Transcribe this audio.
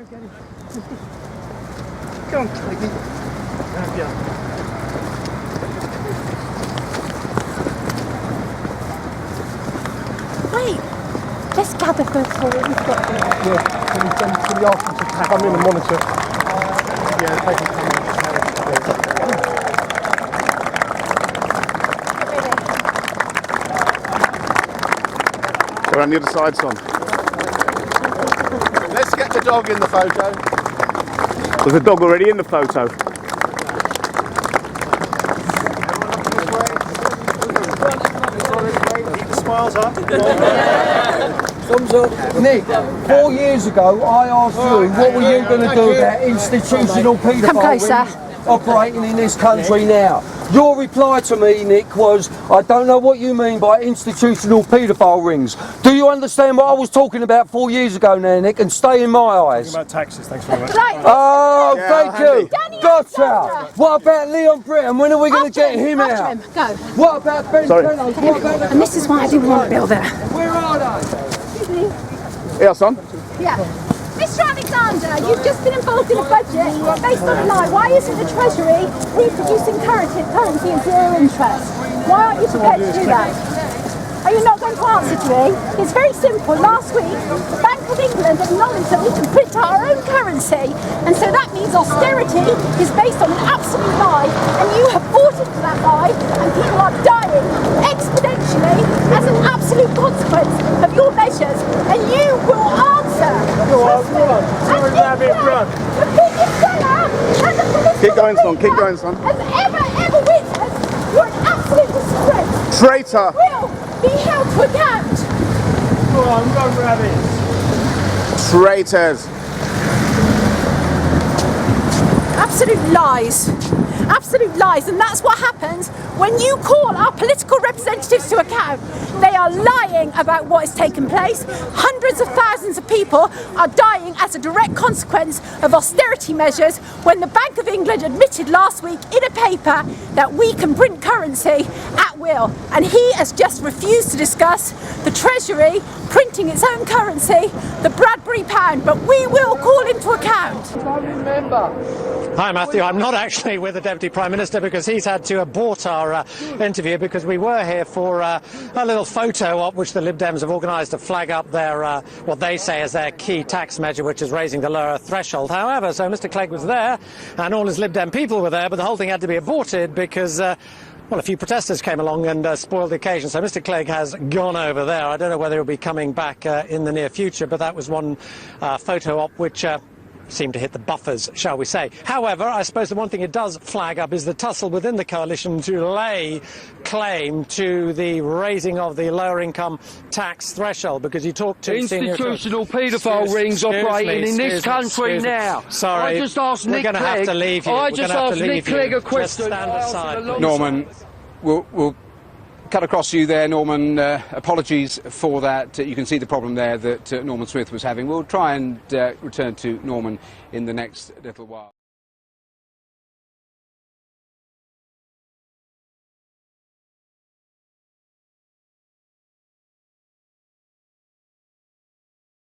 get him. Go on, Clegg. Wait, let's gather first for what we've got here. Yeah, can we ask them to come in and monitor? Yeah, they can come in. Go around the other side, son. Let's get the dog in the photo. Was the dog already in the photo? Keep the smiles up. Thumbs up. Nick, 4 years ago I asked you what were you going to do about institutional paedophile operating in this country now. Your reply to me, Nick, was, I don't know what you mean by institutional paedophile rings. Do you understand what I was talking about 4 years ago now, Nick, and stay in my eyes? Talking about taxes, thanks very much. Oh, thank you. Gotcha. What about Leon Britton? When are we going to get him out? Go. What about Ben Kello? And this is why I didn't want Bill there. Where are they? Excuse me. Yeah, son. Yeah. Mr. Alexander, you've just been involved in a budget based on a lie. Why isn't the Treasury reproducing currency in zero interest? Why aren't you prepared to do that? Are you not going to answer to me? It's very simple. Last week, the Bank of England acknowledged that we can print our own currency, and so that means austerity is based on an absolute lie, and you have bought into that lie, and people are dying exponentially as an absolute consequence of your measures, and you will answer. Trust me. And Nick Clegg, the biggest seller and the political Keep going, son. Keep going, son. has ever witnessed, you're an absolute disgrace. Traitor. Will be held to account. Go on, run, rabbits. Traitors. Absolute lies. Absolute lies, and that's what happens when you call our political representatives to account. They are lying about what has taken place. Hundreds of thousands of people are dying as a direct consequence of austerity measures when the Bank of England admitted last week in a paper that we can print currency at will, and he has just refused to discuss the Treasury printing its own currency, the Bradbury pound, but we will call him to account. Hi Matthew, I'm not actually with the Deputy Prime Minister because he's had to abort our interview because we were here for a little photo op which the Lib Dems have organised to flag up their, what they say is their key tax measure, which is raising the lower threshold. However, so Mr Clegg was there and all his Lib Dem people were there, but the whole thing had to be aborted because well, a few protesters came along and spoiled the occasion, so Mr Clegg has gone over there. I don't know whether he'll be coming back in the near future, but that was one photo op which seemed to hit the buffers, shall we say. However, I suppose the one thing it does flag up is the tussle within the coalition to lay claim to the raising of the lower income tax threshold, because you talk to institutional paedophile rings operating in this country now. Sorry, I just asked Nick Clegg. We're going to have to leave you. I just asked Nick Clegg a question. Just stand aside. Norman, we'll cut across you there, Norman. Apologies for that. You can see the problem there that Norman Smith was having. We'll try and return to Norman in the next little while.